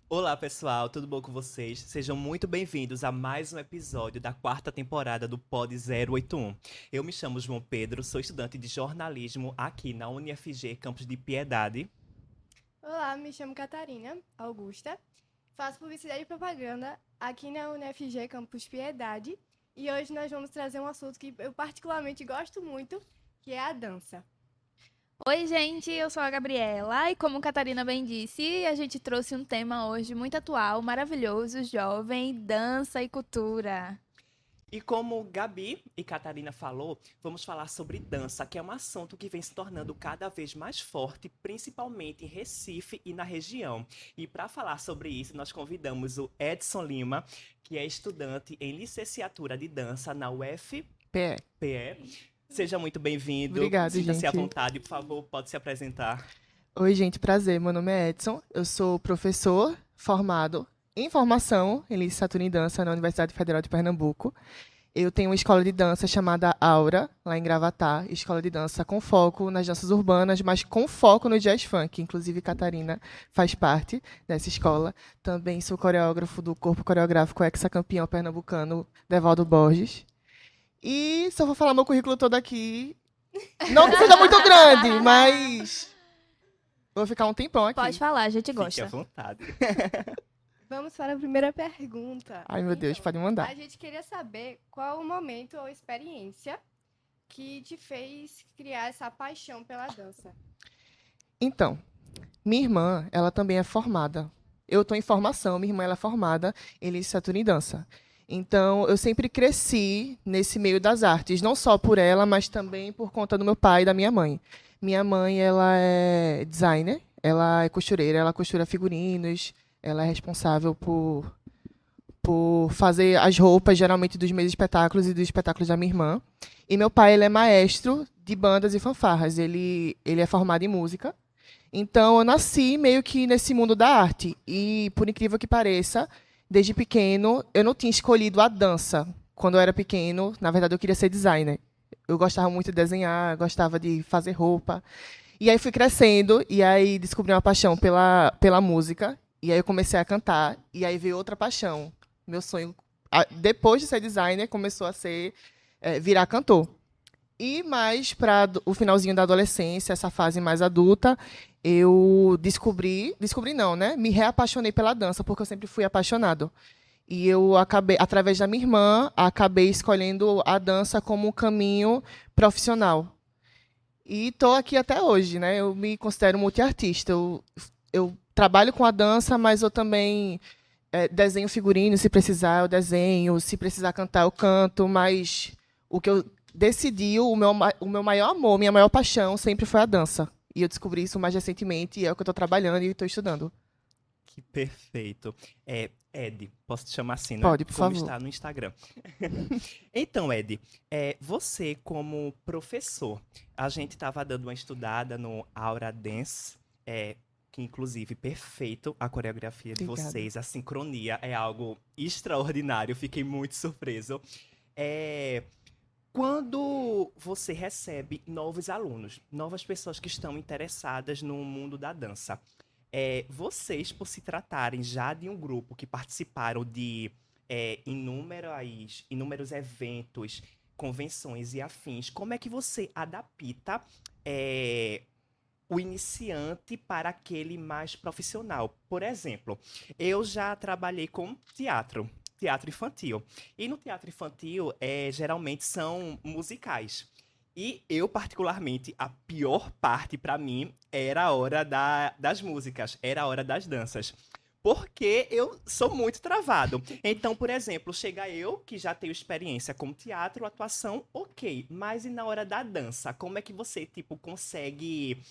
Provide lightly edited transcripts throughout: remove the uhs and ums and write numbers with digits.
Olá, pessoal, tudo bom com vocês? Sejam muito bem-vindos a mais um episódio da quarta temporada do Pod 081. Eu me chamo João Pedro, sou estudante de jornalismo aqui na UniFG Campus de Piedade. Olá, me chamo Catarina Augusta, faço publicidade e propaganda aqui na UniFG Campus Piedade e hoje nós vamos trazer um assunto que eu particularmente gosto muito, que é a dança. Oi, gente, eu sou a Gabriela e como Catarina bem disse, a gente trouxe um tema hoje muito atual, maravilhoso, jovem, dança e cultura. E como Gabi e Catarina falou, vamos falar sobre dança, que é um assunto que vem se tornando cada vez mais forte, principalmente em Recife e na região. E para falar sobre isso, nós convidamos o Edson Lima, que é estudante em licenciatura de dança na Pé. UFPE. Seja muito bem-vindo. Obrigado, Sinta-se à gente. vontade, por favor, pode se apresentar. Oi, gente, prazer. Meu nome é Edson. Eu sou professor formado em formação em licenciatura em dança na Universidade Federal de Pernambuco. Eu tenho uma escola de dança chamada Aura, lá em Gravatá, escola de dança com foco nas danças urbanas, mas com foco no jazz funk. Inclusive, Catarina faz parte dessa escola. Também sou coreógrafo do corpo coreográfico hexacampeão pernambucano, Devaldo Borges. E se eu for falar meu currículo todo aqui, não que seja muito grande, mas vou ficar um tempão aqui. Pode falar, a gente Fique à gosta. vontade. Vamos para a primeira pergunta. Ai, meu Deus, pode mandar. A gente queria saber qual o momento ou experiência que te fez criar essa paixão pela dança. Então, minha irmã, ela também é formada. Eu estou em formação, minha irmã ela é formada em licenciatura em dança. Então, eu sempre cresci nesse meio das artes, não só por ela, mas também por conta do meu pai e da minha mãe. Minha mãe, ela é designer, ela é costureira, ela costura figurinos, ela é responsável por fazer as roupas, geralmente, dos meus espetáculos e dos espetáculos da minha irmã. E meu pai, ele é maestro de bandas e fanfarras, ele é formado em música. Então, eu nasci meio que nesse mundo da arte. E, por incrível que pareça, desde pequeno, eu não tinha escolhido a dança. Quando eu era pequeno, na verdade, eu queria ser designer. Eu gostava muito de desenhar, gostava de fazer roupa. E aí fui crescendo, e aí descobri uma paixão pela música. E aí eu comecei a cantar, e aí veio outra paixão. Meu sonho, depois de ser designer, começou a ser virar cantor. E mais para o finalzinho da adolescência, essa fase mais adulta, eu descobri não, né? Me reapaixonei pela dança, porque eu sempre fui apaixonado. E eu acabei, através da minha irmã, acabei escolhendo a dança como um caminho profissional. E estou aqui até hoje, né? Eu me considero multiartista. Eu trabalho com a dança, mas eu também desenho figurino, se precisar, eu desenho, se precisar cantar, eu canto, mas o que eu decidi, o meu maior amor, minha maior paixão sempre foi a dança. E eu descobri isso mais recentemente e é o que eu estou trabalhando e estou estudando. Que perfeito. Ed, posso te chamar assim, né? Pode, por Como favor. está no Instagram. Então, Ed, você como professor, a gente estava dando uma estudada no Aura Dance, que inclusive perfeito a coreografia de Obrigada. vocês, a sincronia é algo extraordinário, fiquei muito surpreso. É, Quando você recebe novos alunos, novas pessoas que estão interessadas no mundo da dança, vocês, por se tratarem já de um grupo que participaram de inúmeros eventos, convenções e afins, como é que você adapta é, o iniciante para aquele mais profissional? Por exemplo, eu já trabalhei com teatro infantil. E no teatro infantil, geralmente são musicais. E eu, particularmente, a pior parte para mim era a hora das músicas, era a hora das danças. Porque eu sou muito travado. Então, por exemplo, chega eu, que já tenho experiência com teatro, atuação, ok. Mas e na hora da dança? Como é que você, tipo, consegue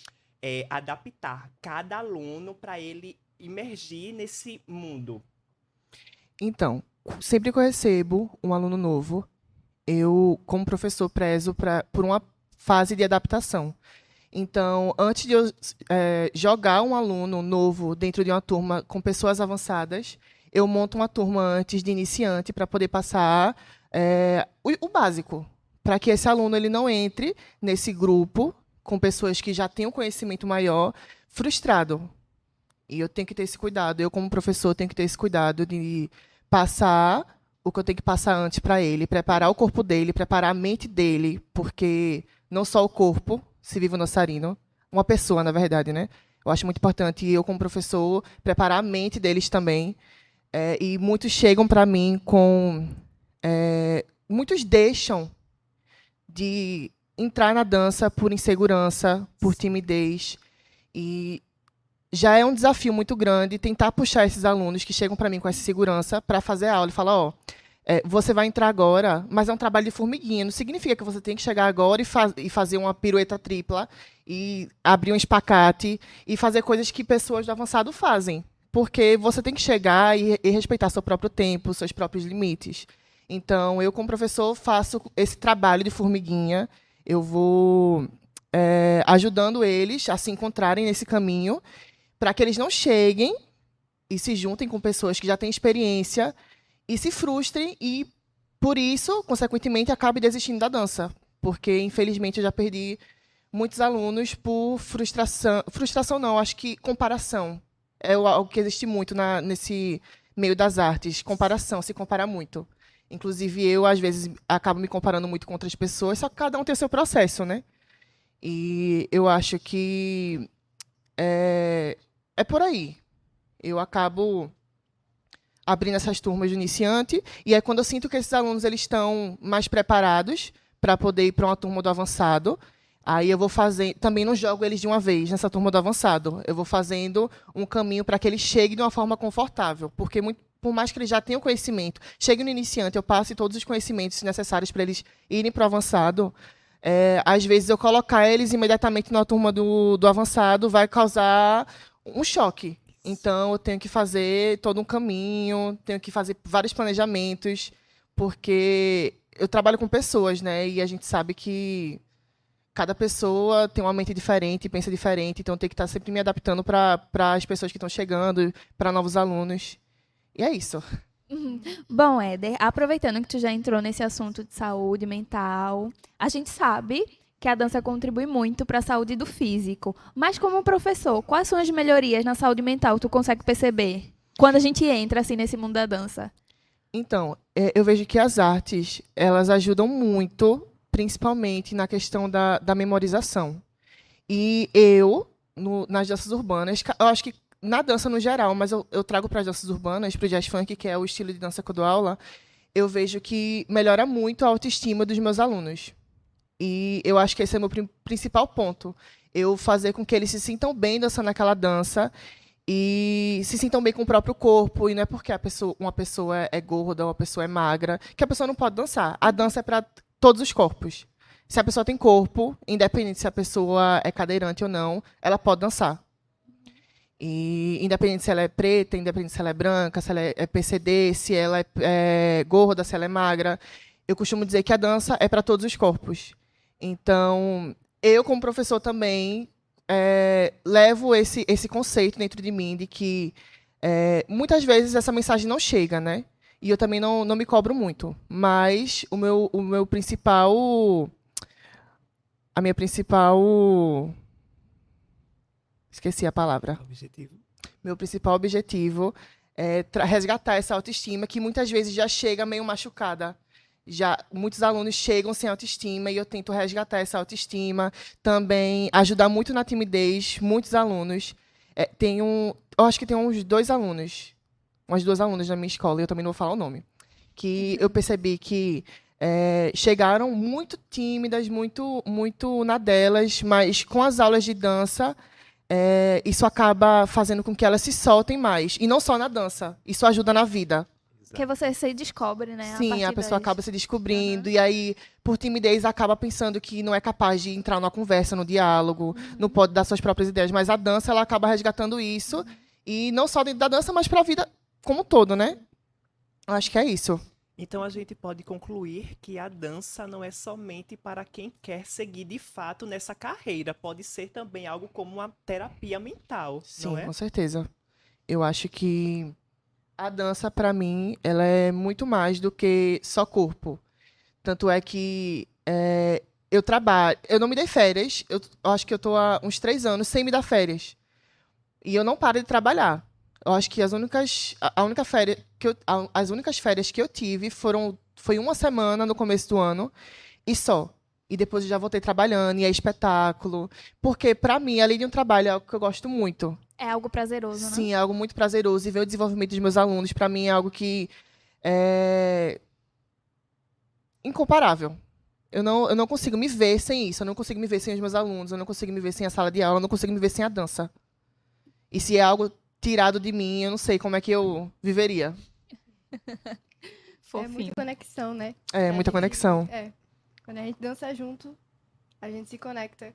adaptar cada aluno para ele imergir nesse mundo? Então, sempre que eu recebo um aluno novo, eu, como professor, prezo por uma fase de adaptação. Então, antes de eu jogar um aluno novo dentro de uma turma com pessoas avançadas, eu monto uma turma antes de iniciante para poder passar o básico, para que esse aluno ele não entre nesse grupo com pessoas que já têm um conhecimento maior frustrado. E eu tenho que ter esse cuidado. Eu, como professor, tenho que ter esse cuidado de passar o que eu tenho que passar antes para ele, preparar o corpo dele, preparar a mente dele, porque não só o corpo se vive o dançarino, uma pessoa, na verdade, né? Eu acho muito importante eu, como professor, preparar a mente deles também. E muitos chegam para mim com... muitos deixam de entrar na dança por insegurança, por timidez. E já é um desafio muito grande tentar puxar esses alunos que chegam para mim com essa segurança para fazer aula e falar, você vai entrar agora, mas é um trabalho de formiguinha. Não significa que você tem que chegar agora e fazer uma pirueta tripla e abrir um espacate e fazer coisas que pessoas do avançado fazem. Porque você tem que chegar e respeitar seu próprio tempo, seus próprios limites. Então, eu, como professor, faço esse trabalho de formiguinha. Eu vou ajudando eles a se encontrarem nesse caminho para que eles não cheguem e se juntem com pessoas que já têm experiência e se frustrem e, por isso, consequentemente, acabem desistindo da dança. Porque, infelizmente, eu já perdi muitos alunos por frustração. Frustração não, acho que comparação. É algo que existe muito nesse meio das artes. Comparação, se compara muito. Inclusive, eu, às vezes, acabo me comparando muito com outras pessoas, só que cada um tem o seu processo, né? E eu acho que é por aí. Eu acabo abrindo essas turmas de iniciante, e aí quando eu sinto que esses alunos eles estão mais preparados para poder ir para uma turma do avançado, aí eu vou fazer, também não jogo eles de uma vez nessa turma do avançado, eu vou fazendo um caminho para que eles cheguem de uma forma confortável, porque por mais que eles já tenham conhecimento, cheguem no iniciante, eu passe todos os conhecimentos necessários para eles irem para o avançado, às vezes eu colocar eles imediatamente na turma do avançado vai causar um choque. Então, eu tenho que fazer todo um caminho, tenho que fazer vários planejamentos, porque eu trabalho com pessoas, né? E a gente sabe que cada pessoa tem uma mente diferente, pensa diferente, então eu tenho que estar sempre me adaptando para as pessoas que estão chegando, para novos alunos. E é isso. Bom, Éder, aproveitando que tu já entrou nesse assunto de saúde mental, a gente sabe que a dança contribui muito para a saúde do físico. Mas como professor, quais são as melhorias na saúde mental que tu consegue perceber quando a gente entra assim nesse mundo da dança? Então, eu vejo que as artes, elas ajudam muito, principalmente na questão da memorização. E nas danças urbanas, eu acho que na dança no geral, mas eu trago para as danças urbanas, para o jazz funk, que é o estilo de dança que eu dou aula, eu vejo que melhora muito a autoestima dos meus alunos. E eu acho que esse é o meu principal ponto. Eu fazer com que eles se sintam bem dançando aquela dança e se sintam bem com o próprio corpo. E não é porque uma pessoa é gorda ou uma pessoa é magra que a pessoa não pode dançar. A dança é para todos os corpos. Se a pessoa tem corpo, independente se a pessoa é cadeirante ou não, ela pode dançar. E independente se ela é preta, independente se ela é branca, se ela é PCD, se ela é gorda, se ela é magra. Eu costumo dizer que a dança é para todos os corpos. Então, eu, como professor, também levo esse conceito dentro de mim de que muitas vezes essa mensagem não chega, né? E eu também não me cobro muito. Mas o meu principal... A minha principal... Esqueci a palavra. Objetivo. Meu principal objetivo é resgatar essa autoestima que muitas vezes já chega meio machucada. Muitos alunos chegam sem autoestima e eu tento resgatar essa autoestima. Também ajudar muito na timidez, muitos alunos. Eu acho que tem umas duas alunas na minha escola, eu também não vou falar o nome, que eu percebi que chegaram muito tímidas, muito na delas, mas com as aulas de dança, isso acaba fazendo com que elas se soltem mais. E não só na dança, isso ajuda na vida. Porque você se descobre, né? Sim, a pessoa acaba se descobrindo, e aí, por timidez, acaba pensando que não é capaz de entrar numa conversa, no diálogo, não pode dar suas próprias ideias, mas a dança, ela acaba resgatando isso, e não só dentro da dança, mas para a vida como um todo, né? Acho que é isso. Então a gente pode concluir que a dança não é somente para quem quer seguir de fato nessa carreira, pode ser também algo como uma terapia mental, Sim, não é? com certeza. Eu acho que a dança, para mim, ela é muito mais do que só corpo. Tanto é que eu não me dei férias, eu acho que eu estou há uns 3 anos sem me dar férias. E eu não paro de trabalhar. Eu acho que as únicas férias que eu tive foi uma semana no começo do ano e só. E depois eu já voltei trabalhando, e é espetáculo. Porque, para mim, além de um trabalho, é algo que eu gosto muito. É algo prazeroso, né? Sim, é algo muito prazeroso. E ver o desenvolvimento dos meus alunos, para mim, é algo que é incomparável. Eu não consigo me ver sem isso. Eu não consigo me ver sem os meus alunos. Eu não consigo me ver sem a sala de aula. Eu não consigo me ver sem a dança. E se é algo tirado de mim, eu não sei como é que eu viveria. É Fofinho. muita conexão, né? É, muita conexão. Quando a gente dança junto, a gente se conecta.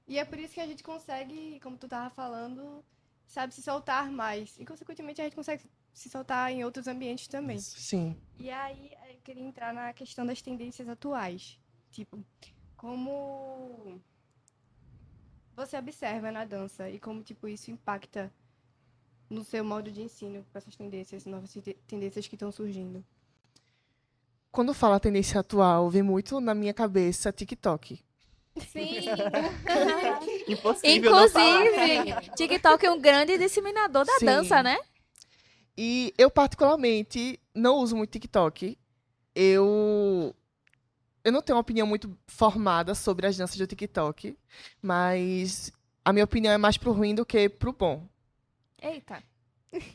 E é por isso que a gente consegue, como tu tava falando, sabe, se soltar mais. E, consequentemente, a gente consegue se soltar em outros ambientes também. Sim. E aí, eu queria entrar na questão das tendências atuais. Tipo, como você observa na dança e como, tipo, isso impacta no seu modo de ensino com essas tendências, novas tendências que estão surgindo. Quando fala tendência atual, vem muito na minha cabeça TikTok. Sim. Impossível não falar. Inclusive, TikTok é um grande disseminador da Sim. dança, né? E eu, particularmente, não uso muito TikTok. Eu não tenho uma opinião muito formada sobre as danças do TikTok, mas a minha opinião é mais pro ruim do que pro bom. Eita.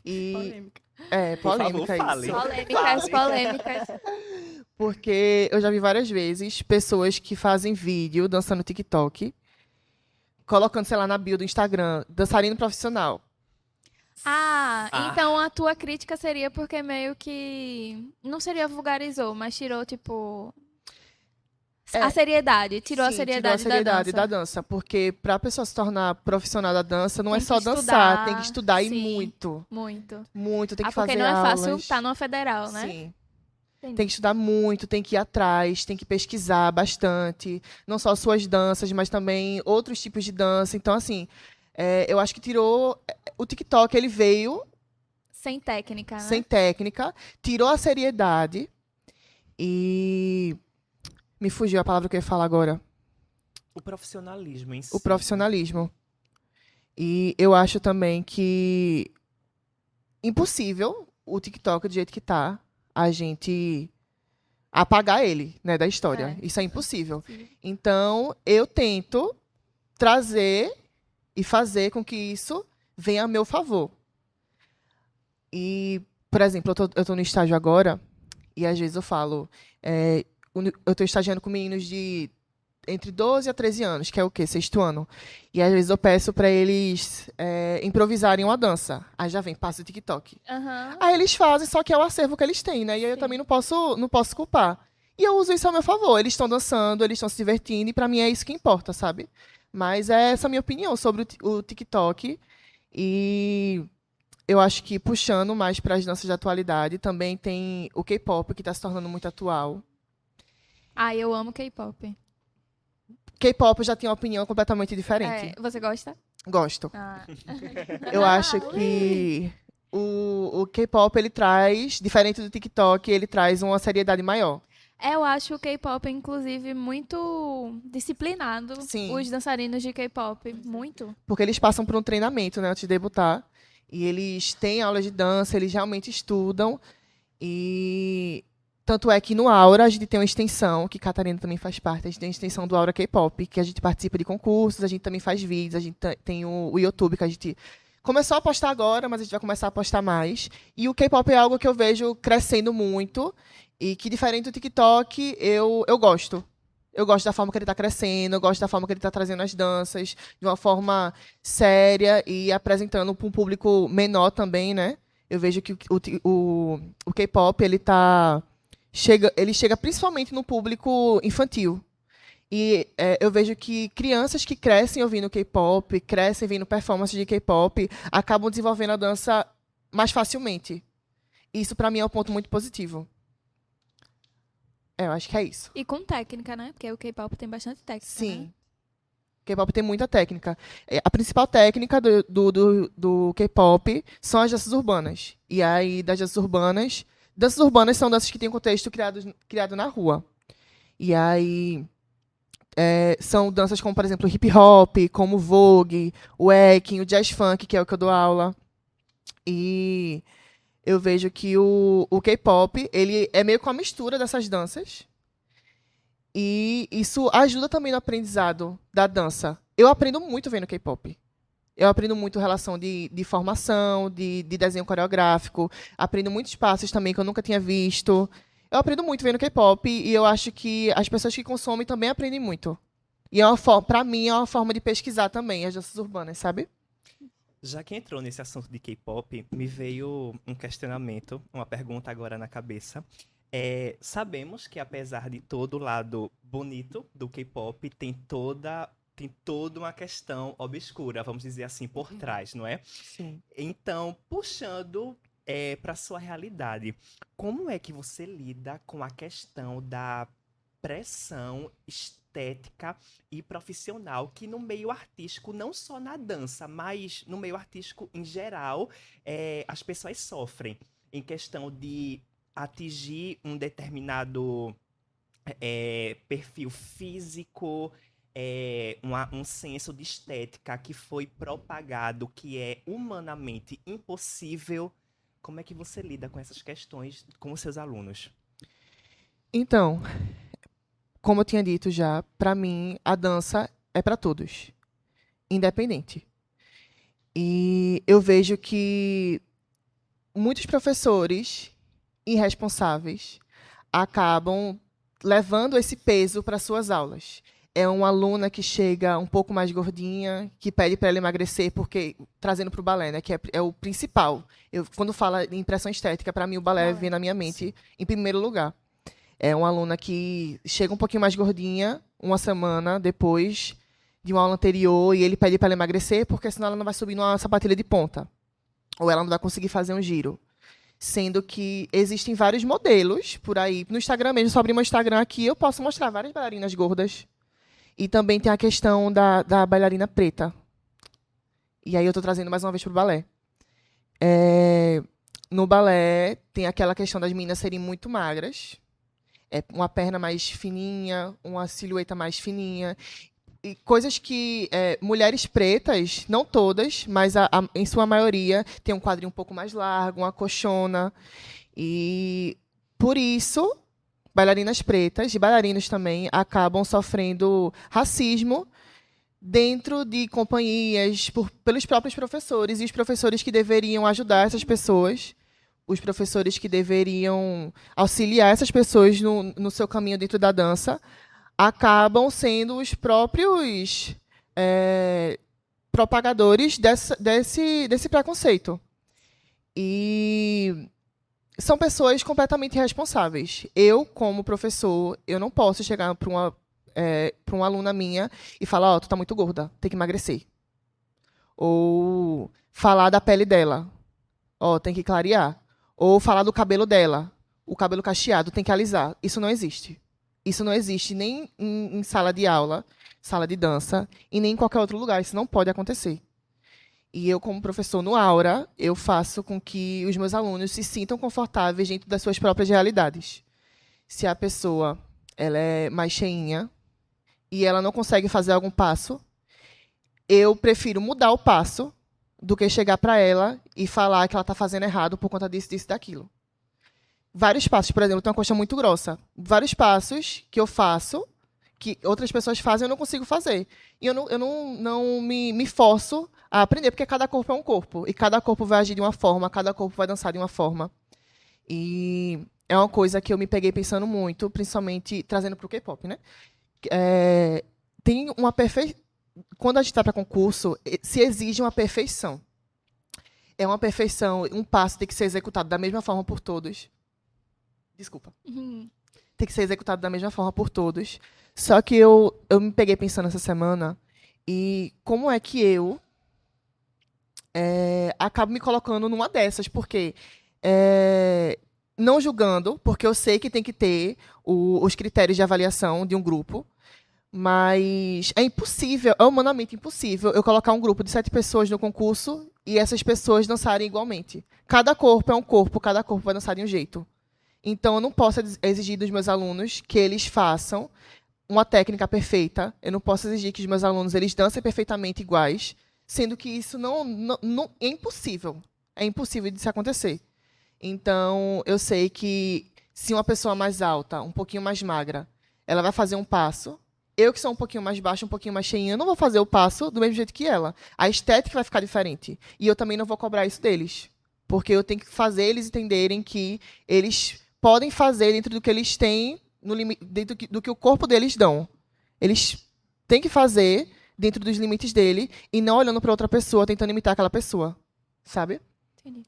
E Polêmica. é Por favor, polêmica fale. isso. Polêmicas, polêmicas. Porque eu já vi várias vezes pessoas que fazem vídeo dançando no TikTok, colocando, sei lá, na bio do Instagram, dançarino profissional. Ah, Ah. então a tua crítica seria porque meio que não seria vulgarizou, mas tirou, tipo, É. a seriedade. Tirou a Sim, seriedade, tirou a seriedade da dança. da dança. Porque pra pessoa se tornar profissional da dança, não Tem é que só dançar, estudar, tem que estudar e sim. muito. Muito. Muito, tem que Porque fazer não é aulas. fácil estar numa federal, né? Sim. Entendi. Tem que estudar muito, tem que ir atrás, tem que pesquisar bastante. Não só suas danças, mas também outros tipos de dança. Então, assim, eu acho que tirou... O TikTok, ele veio Sem técnica, né? sem técnica, tirou a seriedade e... Me fugiu a palavra que eu ia falar agora. O profissionalismo em si. O profissionalismo. E eu acho também que impossível o TikTok do jeito que tá, a gente apagar ele, né, da história. É. Isso é impossível. Sim. Então, eu tento trazer e fazer com que isso venha a meu favor. E, por exemplo, eu tô no estágio agora e às vezes eu falo, eu tô estagiando com meninos de entre 12 a 13 anos, que é o quê? Sexto ano. E às vezes eu peço para eles improvisarem uma dança. Aí já vem, passa o TikTok. Aham. Aí eles fazem, só que é o acervo que eles têm, né? E aí eu Sim. também não posso culpar. E eu uso isso ao meu favor. Eles estão dançando, eles estão se divertindo, e pra mim é isso que importa, sabe? Mas é essa a minha opinião sobre o TikTok. E eu acho que, puxando mais para as danças de atualidade, também tem o K-pop, que está se tornando muito atual. Ah, eu amo K-pop. K-pop eu já tenho uma opinião completamente diferente. É, você gosta? Gosto. Ah. Eu acho que o K-pop, ele traz, diferente do TikTok, ele traz uma seriedade maior. Eu acho o K-pop, inclusive, muito disciplinado. Sim. Os dançarinos de K-pop. Muito. Porque eles passam por um treinamento, né, antes de debutar. E eles têm aulas de dança, eles realmente estudam. E tanto é que no Aura a gente tem uma extensão, que Catarina também faz parte, a gente tem a extensão do Aura K-pop, que a gente participa de concursos, a gente também faz vídeos, a gente tem o YouTube, que a gente começou a postar agora, mas a gente vai começar a postar mais. E o K-pop é algo que eu vejo crescendo muito, e que, diferente do TikTok, eu gosto. Eu gosto da forma que ele está crescendo, eu gosto da forma que ele está trazendo as danças de uma forma séria e apresentando para um público menor também, né? Eu vejo que o K-pop, ele chega principalmente no público infantil. E eu vejo que crianças que crescem ouvindo K-pop, crescem vendo performances de K-pop, acabam desenvolvendo a dança mais facilmente. Isso, para mim, é um ponto muito positivo. Eu acho que é isso. E com técnica, né? Porque o K-pop tem bastante técnica. Sim. Né? K-pop tem muita técnica. A principal técnica do K-pop são as danças urbanas. E aí, das danças urbanas são danças que têm um contexto criado na rua. E aí, São danças como, por exemplo, o hip hop, como o Vogue, o Waacking, o Jazz Funk, que é o que eu dou aula. E eu vejo que o K-pop, ele é meio com a mistura dessas danças. E isso ajuda também no aprendizado da dança. Eu aprendo muito vendo K-pop. Eu aprendo muito relação de formação, de desenho coreográfico. Aprendo muitos passos também que eu nunca tinha visto. Eu aprendo muito vendo K-pop e eu acho que as pessoas que consomem também aprendem muito. E para mim é uma forma de pesquisar também as danças urbanas, sabe? Já que entrou nesse assunto de K-pop, me veio um questionamento, uma pergunta agora na cabeça. Sabemos que apesar de todo o lado bonito do K-pop, tem toda uma questão obscura, vamos dizer assim, por trás, não é? Sim. Então, puxando para sua realidade, como é que você lida com a questão da pressão estética e profissional que no meio artístico, não só na dança, mas no meio artístico em geral, as pessoas sofrem em questão de atingir um determinado perfil físico, um senso de estética que foi propagado, que é humanamente impossível. Como é que você lida com essas questões com os seus alunos? Então, como eu tinha dito já, para mim, a dança é para todos, independente. E eu vejo que muitos professores irresponsáveis acabam levando esse peso para suas aulas. É uma aluna que chega um pouco mais gordinha, que pede para ela emagrecer, porque trazendo para o balé, né, que é o principal. Quando fala em impressão estética, para mim o balé vem na minha mente em primeiro lugar. É uma aluna que chega um pouquinho mais gordinha, uma semana depois de uma aula anterior, e ele pede para ela emagrecer, porque senão ela não vai subir numa sapatilha de ponta. Ou ela não vai conseguir fazer um giro. Sendo que existem vários modelos por aí. No Instagram mesmo, só abrir meu Instagram aqui, eu posso mostrar várias bailarinas gordas. E também tem a questão da bailarina preta. E aí eu estou trazendo mais uma vez para o balé. No balé, tem aquela questão das meninas serem muito magras. Uma perna mais fininha, uma silhueta mais fininha. E coisas que mulheres pretas, não todas, mas em sua maioria, tem um quadril um pouco mais largo, uma coxona. E, por isso, bailarinas pretas e bailarinos também acabam sofrendo racismo dentro de companhias, pelos próprios professores, e os professores que deveriam ajudar essas pessoas, os professores que deveriam auxiliar essas pessoas no seu caminho dentro da dança, acabam sendo os próprios propagadores desse preconceito. E são pessoas completamente irresponsáveis. Eu, como professor, eu não posso chegar para uma aluna minha e falar, tu tá muito gorda, tem que emagrecer. Ou falar da pele dela, tem que clarear. Ou falar do cabelo dela, o cabelo cacheado, tem que alisar. Isso não existe. Isso não existe nem em sala de aula, sala de dança, e nem em qualquer outro lugar. Isso não pode acontecer. E eu, como professor no Aura, eu faço com que os meus alunos se sintam confortáveis dentro das suas próprias realidades. Se a pessoa ela é mais cheinha e ela não consegue fazer algum passo, eu prefiro mudar o passo do que chegar para ela e falar que ela está fazendo errado por conta disso, disso e daquilo. Vários passos, por exemplo, eu tenho uma coxa muito grossa. Vários passos que eu faço, que outras pessoas fazem, eu não consigo fazer. E eu não me forço a aprender, porque cada corpo é um corpo. E cada corpo vai agir de uma forma, cada corpo vai dançar de uma forma. E é uma coisa que eu me peguei pensando muito, principalmente trazendo para o K-pop, né? Tem uma perfeição. Quando a gente está para concurso, se exige uma perfeição. É uma perfeição, um passo tem que ser executado da mesma forma por todos. Desculpa. Tem que ser executado da mesma forma por todos. Só que eu me peguei pensando essa semana, e como é que eu acabo me colocando numa dessas, porque não julgando, porque eu sei que tem que ter os critérios de avaliação de um grupo, mas é impossível, é humanamente impossível eu colocar um grupo de 7 pessoas no concurso e essas pessoas dançarem igualmente. Cada corpo é um corpo, cada corpo vai dançar de um jeito. Então, eu não posso exigir dos meus alunos que eles façam uma técnica perfeita, eu não posso exigir que os meus alunos eles dancem perfeitamente iguais, sendo que isso é impossível. É impossível de se acontecer. Então, eu sei que se uma pessoa mais alta, um pouquinho mais magra, ela vai fazer um passo, eu que sou um pouquinho mais baixa, um pouquinho mais cheinha, eu não vou fazer o passo do mesmo jeito que ela. A estética vai ficar diferente. E eu também não vou cobrar isso deles. Porque eu tenho que fazer eles entenderem que eles podem fazer dentro do que eles têm, dentro do que o corpo deles dão. Eles têm que fazer dentro dos limites dele e não olhando para outra pessoa, tentando imitar aquela pessoa. Sabe? Entendi.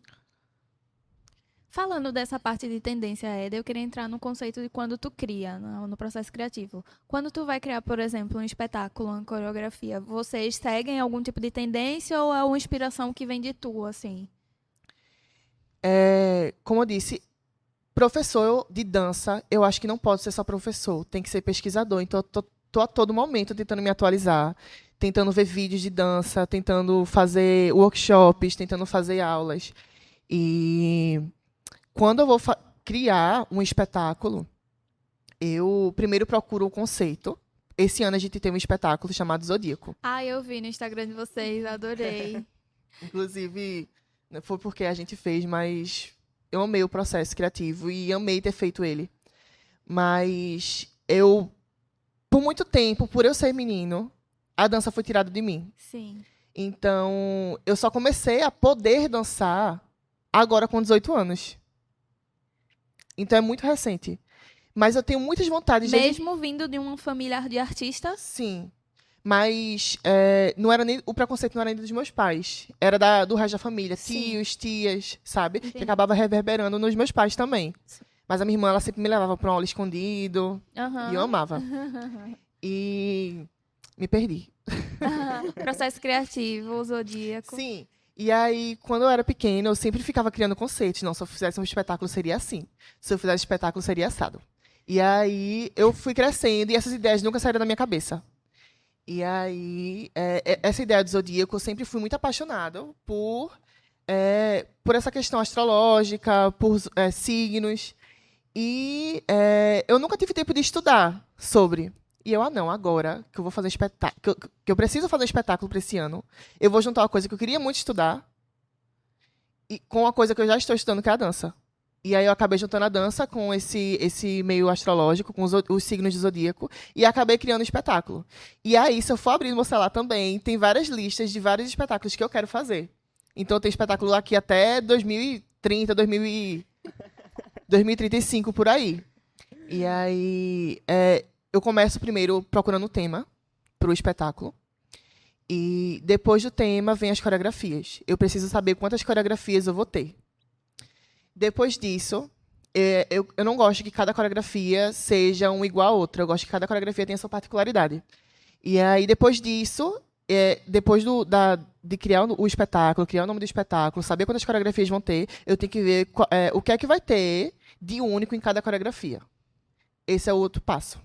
Falando dessa parte de tendência, Éder, eu queria entrar no conceito de quando tu cria, no processo criativo. Quando tu vai criar, por exemplo, um espetáculo, uma coreografia, vocês seguem algum tipo de tendência ou é uma inspiração que vem de tu, assim? Como eu disse, professor de dança, eu acho que não pode ser só professor, tem que ser pesquisador. Então, eu tô a todo momento tentando me atualizar, tentando ver vídeos de dança, tentando fazer workshops, tentando fazer aulas. E quando eu vou criar um espetáculo, eu primeiro procuro o conceito. Esse ano a gente tem um espetáculo chamado Zodíaco. Ah, eu vi no Instagram de vocês, adorei. Inclusive, não foi porque a gente fez, mas eu amei o processo criativo e amei ter feito ele. Mas eu, por muito tempo, por eu ser menino, a dança foi tirada de mim. Sim. Então, eu só comecei a poder dançar agora com 18 anos. Então, é muito recente. Mas eu tenho muitas vontades de... Mesmo vindo de uma família de artistas? Sim. Mas não era nem, o preconceito não era ainda dos meus pais. Era do resto da família. Sim. Tios, tias, sabe? Entendi. Que acabava reverberando nos meus pais também. Sim. Mas a minha irmã, ela sempre me levava para uma aula escondido. Aham. E eu amava. E me perdi. Processo criativo, zodíaco. Sim. E aí, quando eu era pequena, eu sempre ficava criando conceitos. Não, se eu fizesse um espetáculo, seria assim. Se eu fizesse um espetáculo, seria assado. E aí, eu fui crescendo e essas ideias nunca saíram da minha cabeça. E aí, essa ideia do zodíaco, eu sempre fui muito apaixonada por essa questão astrológica, por signos. E eu nunca tive tempo de estudar sobre. E eu, não, agora que eu vou fazer espetáculo, que eu preciso fazer um espetáculo para esse ano, eu vou juntar uma coisa que eu queria muito estudar e com uma coisa que eu já estou estudando, que é a dança. E aí eu acabei juntando a dança com esse meio astrológico, com os signos do zodíaco, e acabei criando um espetáculo. E aí, se eu for abrir no meu celular também, tem várias listas de vários espetáculos que eu quero fazer. Então, tem espetáculo aqui até 2030, 2035, por aí. E aí, eu começo primeiro procurando o tema para o espetáculo. E depois do tema, vem as coreografias. Eu preciso saber quantas coreografias eu vou ter. Depois disso, eu não gosto que cada coreografia seja uma igual a outra. Eu gosto que cada coreografia tenha sua particularidade. E aí, depois disso, depois de criar o espetáculo, criar o nome do espetáculo, saber quantas coreografias vão ter, eu tenho que ver o que é que vai ter de único em cada coreografia. Esse é o outro passo.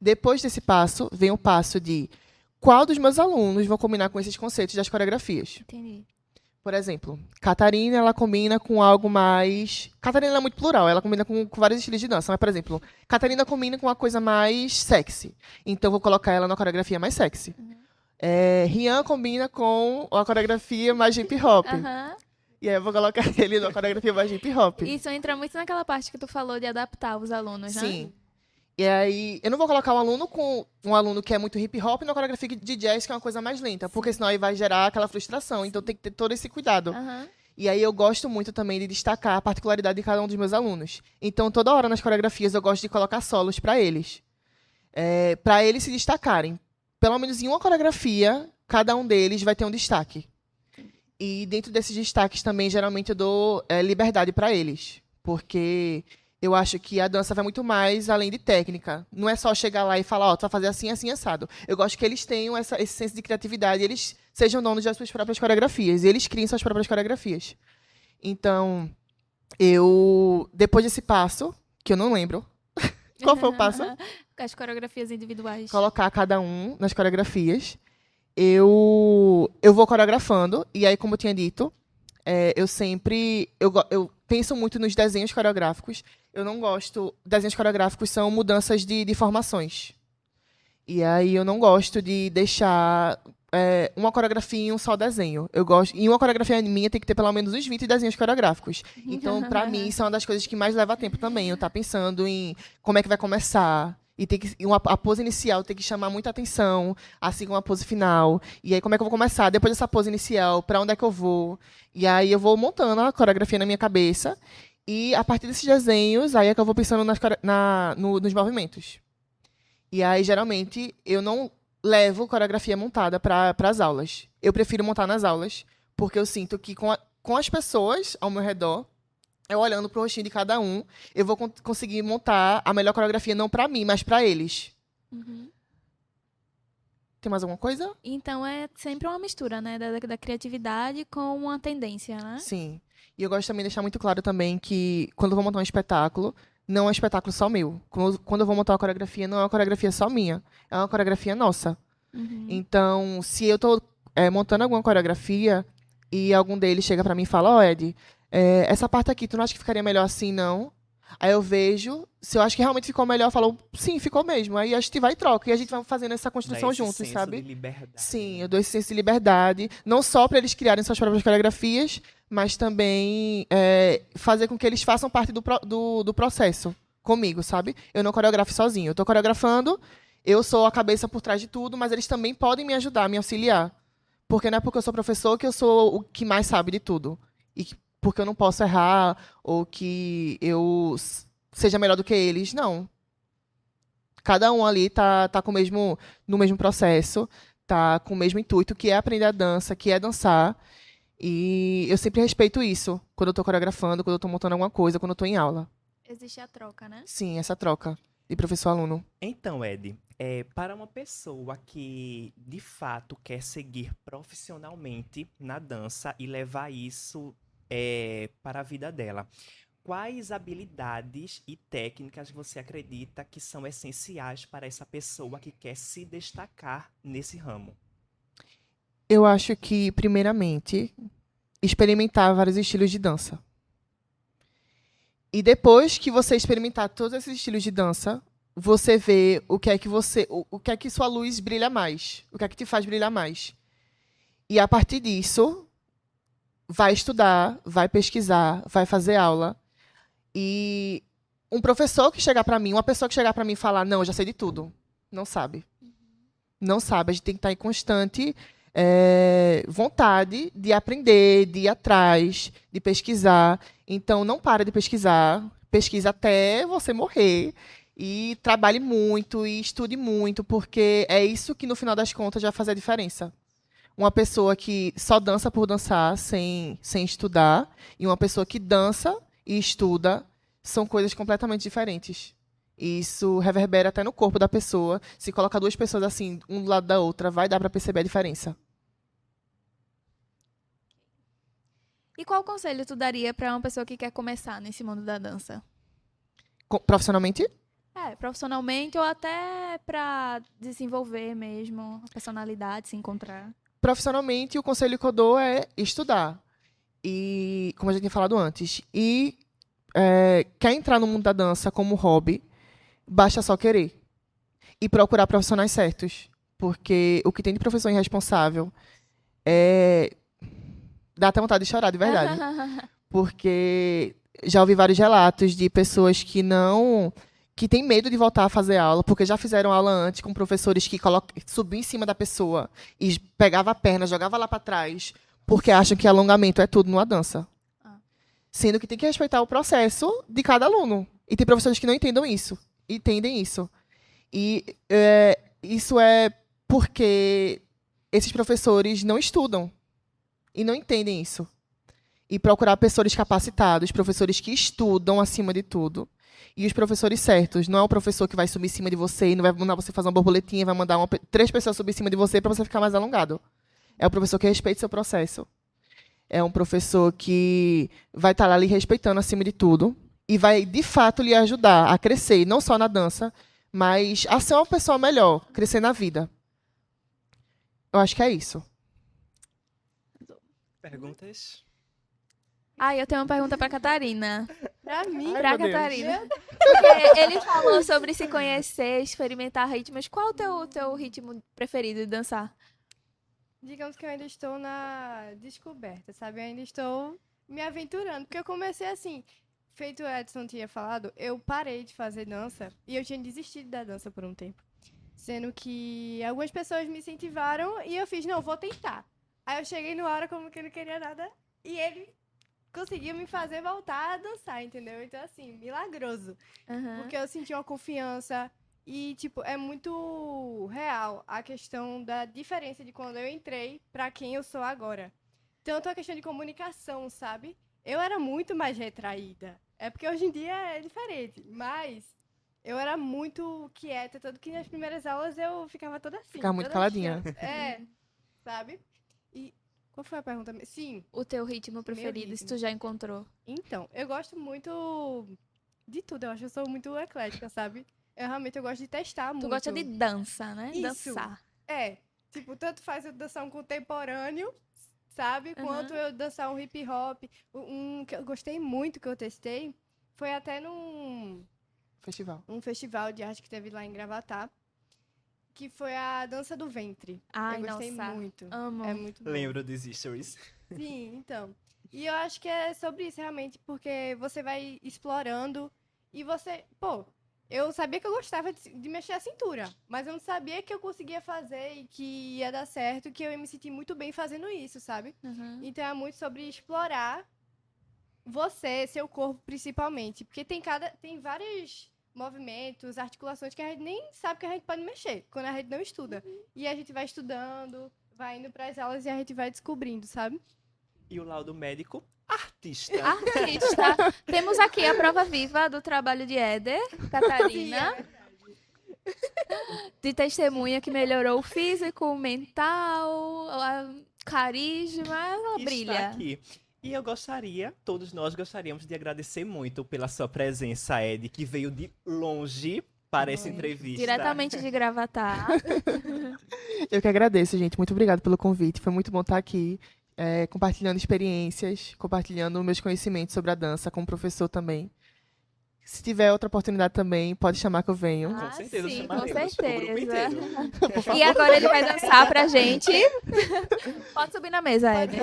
Depois desse passo, vem o passo de qual dos meus alunos vão combinar com esses conceitos das coreografias. Entendi. Por exemplo, Catarina, ela combina com algo mais... Catarina é muito plural, ela combina com vários estilos de dança. Mas, por exemplo, Catarina combina com uma coisa mais sexy. Então, eu vou colocar ela na coreografia mais sexy. Rian combina com uma coreografia mais hip hop. Aham. E aí, eu vou colocar ele na coreografia mais hip hop. Isso entra muito naquela parte que tu falou de adaptar os alunos, né? Sim. E aí, eu não vou colocar um aluno que é muito hip hop na coreografia de jazz, que é uma coisa mais lenta, porque senão aí vai gerar aquela frustração. Então tem que ter todo esse cuidado. Aham. E aí eu gosto muito também de destacar a particularidade de cada um dos meus alunos. Então, toda hora nas coreografias eu gosto de colocar solos para eles. Para eles se destacarem. Pelo menos em uma coreografia, cada um deles vai ter um destaque. E dentro desses destaques também, geralmente, eu dou liberdade para eles. Porque eu acho que a dança vai muito mais além de técnica. Não é só chegar lá e falar, tu vai fazer assim, assim, assado. Eu gosto que eles tenham esse senso de criatividade, eles sejam donos das suas próprias coreografias, e eles criem suas próprias coreografias. Então, depois desse passo, que eu não lembro, qual foi o passo? As coreografias individuais. Colocar cada um nas coreografias. Eu vou coreografando, e aí, como eu tinha dito, eu penso muito nos desenhos coreográficos. Eu não gosto... Desenhos coreográficos são mudanças de formações. E aí eu não gosto de deixar uma coreografia em um só desenho. Eu gosto, em uma coreografia minha tem que ter pelo menos uns 20 desenhos coreográficos. Então, pra mim, isso é uma das coisas que mais leva tempo também. Eu tá pensando em como é que vai começar. E tem que, a pose inicial tem que chamar muita atenção, assim como a pose final. E aí, como é que eu vou começar? Depois dessa pose inicial, pra onde é que eu vou? E aí, eu vou montando a coreografia na minha cabeça. E, a partir desses desenhos, aí é que eu vou pensando nos movimentos. E aí, geralmente, eu não levo coreografia montada para as aulas. Eu prefiro montar nas aulas, porque eu sinto que com as pessoas ao meu redor, eu olhando pro rostinho de cada um, eu vou conseguir montar a melhor coreografia não para mim, mas para eles. Uhum. Tem mais alguma coisa? Então é sempre uma mistura, né? Da criatividade com uma tendência, né? Sim. E eu gosto também de deixar muito claro também que quando eu vou montar um espetáculo, não é um espetáculo só meu. Quando eu vou montar uma coreografia, não é uma coreografia só minha. É uma coreografia nossa. Uhum. Então, se eu tô montando alguma coreografia e algum deles chega pra mim e fala, ó, Ed, essa parte aqui, tu não acha que ficaria melhor assim, não? Aí eu vejo, se eu acho que realmente ficou melhor, eu falo, sim, ficou mesmo. Aí a gente vai e troca, e a gente vai fazendo essa Dá construção esse juntos, senso sabe? de liberdade, Sim, né? eu dou esse senso de liberdade, não só para eles criarem suas próprias coreografias, mas também fazer com que eles façam parte do processo comigo, sabe? Eu não coreografo sozinho. Eu estou coreografando, eu sou a cabeça por trás de tudo, mas eles também podem me ajudar, me auxiliar. Porque não é porque eu sou professor que eu sou o que mais sabe de tudo. Porque eu não posso errar, ou que eu seja melhor do que eles. Não. Cada um ali tá no mesmo processo, tá com o mesmo intuito, que é aprender a dança, que é dançar. E eu sempre respeito isso quando eu tô coreografando, quando eu tô montando alguma coisa, quando eu tô em aula. Existe a troca, né? Sim, essa troca de professor-aluno. Então, Ed, para uma pessoa que de fato quer seguir profissionalmente na dança e levar isso para a vida dela, quais habilidades e técnicas você acredita que são essenciais para essa pessoa que quer se destacar nesse ramo? Eu acho que, primeiramente, experimentar vários estilos de dança. E depois que você experimentar todos esses estilos de dança, você vê o que é que sua luz brilha mais, o que é que te faz brilhar mais. E a partir disso, vai estudar, vai pesquisar, vai fazer aula. E uma pessoa que chegar para mim e falar, não, eu já sei de tudo, não sabe. Não sabe, a gente tem que estar em constante vontade de aprender, de ir atrás, de pesquisar. Então, não para de pesquisar, pesquisa até você morrer. E trabalhe muito e estude muito, porque é isso que, no final das contas, vai fazer a diferença. Uma pessoa que só dança por dançar, sem estudar, e uma pessoa que dança e estuda, são coisas completamente diferentes. E isso reverbera até no corpo da pessoa. Se colocar duas pessoas assim, um do lado da outra, vai dar para perceber a diferença. E qual conselho tu daria para uma pessoa que quer começar nesse mundo da dança? Profissionalmente? Profissionalmente ou até para desenvolver mesmo a personalidade, se encontrar. Profissionalmente, o conselho que eu dou é estudar. E, como a gente tinha falado antes, quer entrar no mundo da dança como hobby, basta só querer. E procurar profissionais certos. Porque o que tem de professor irresponsável dá até vontade de chorar, de verdade. Porque já ouvi vários relatos de pessoas que têm medo de voltar a fazer aula, porque já fizeram aula antes com professores que subiam em cima da pessoa e pegava a perna, jogava lá para trás, porque acham que alongamento é tudo numa dança. Sendo que tem que respeitar o processo de cada aluno. E tem professores que não entendem isso. E isso é porque esses professores não estudam e não entendem isso. E procurar professores capacitados, professores que estudam acima de tudo. E os professores certos. Não é o professor que vai subir em cima de você e não vai mandar você fazer uma borboletinha, vai mandar 3 pessoas subir em cima de você para você ficar mais alongado. É o professor que respeita o seu processo. É um professor que vai estar lá lhe respeitando acima de tudo e vai, de fato, lhe ajudar a crescer, não só na dança, mas a ser uma pessoa melhor, crescer na vida. Eu acho que é isso. Perguntas? Eu tenho uma pergunta para Catarina. Pra mim, Ai, Pra meu Deus. Catarina. Porque ele falou sobre se conhecer, experimentar ritmos. Qual o teu ritmo preferido de dançar? digamos que eu ainda estou na descoberta, sabe? Eu ainda estou me aventurando. Porque eu comecei assim, feito o Edson tinha falado, eu parei de fazer dança e eu tinha desistido da dança por um tempo. Sendo que algumas pessoas me incentivaram e eu fiz, não, vou tentar. Aí eu cheguei no hora como que eu não queria nada e ele conseguiu me fazer voltar a dançar, entendeu? Então, assim, milagroso. Aham. Porque eu senti uma confiança e, tipo, é muito real a questão da diferença de quando eu entrei pra quem eu sou agora. Tanto a questão de comunicação, sabe? Eu era muito mais retraída. É porque hoje em dia é diferente, mas eu era muito quieta, tanto que nas primeiras aulas eu ficava toda assim. Ficava muito toda caladinha. sabe? E qual foi a pergunta? Sim, O teu ritmo preferido, se ritmo. tu já encontrou. então, eu gosto muito de tudo. Eu acho que eu sou muito eclética, sabe? Eu gosto de testar Tu muito. gosta de dança, né? Isso. Dançar. É, tipo, tanto faz eu dançar um contemporâneo, sabe? Quanto eu dançar um hip hop. Um que eu gostei muito, que eu testei, foi até Festival. um festival de arte que teve lá em Gravatá, que foi a dança do ventre. Ai, eu gostei nossa. muito. Amo. É muito bom. Lembro dos stories. Sim, então. E eu acho que é sobre isso, realmente, porque você vai explorando e você. Pô, eu sabia que eu gostava de mexer a cintura, mas eu não sabia que eu conseguia fazer e que ia dar certo, que eu ia me sentir muito bem fazendo isso, sabe? Uhum. Então é muito sobre explorar você, seu corpo principalmente. Porque tem vários movimentos, articulações que a gente nem sabe que a gente pode mexer quando a gente não estuda. E a gente vai estudando, vai indo para as aulas e a gente vai descobrindo, sabe? E o laudo médico, artista. Artista. Temos aqui a prova viva do trabalho de Éder, Catarina, de testemunha que melhorou o físico, o mental, carisma, ela Está brilha. aqui. E eu gostaria, todos nós gostaríamos de agradecer muito pela sua presença, Ed, que veio de longe para essa entrevista. Diretamente de Gravatá. Eu que agradeço, gente. Muito obrigada pelo convite. Foi muito bom estar aqui, compartilhando experiências, compartilhando meus conhecimentos sobre a dança com o professor também. Se tiver outra oportunidade também, pode chamar que eu venho. Ah, Com certeza, sim, chamaremos com o grupo certeza. inteiro. E agora ele vai dançar pra gente. Pode subir na mesa, Éder.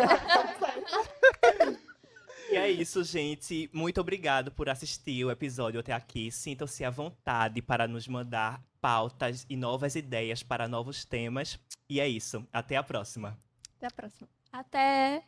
E é isso, gente. Muito obrigado por assistir o episódio até aqui. Sintam-se à vontade para nos mandar pautas e novas ideias para novos temas. E é isso. Até a próxima. Até a próxima. Até.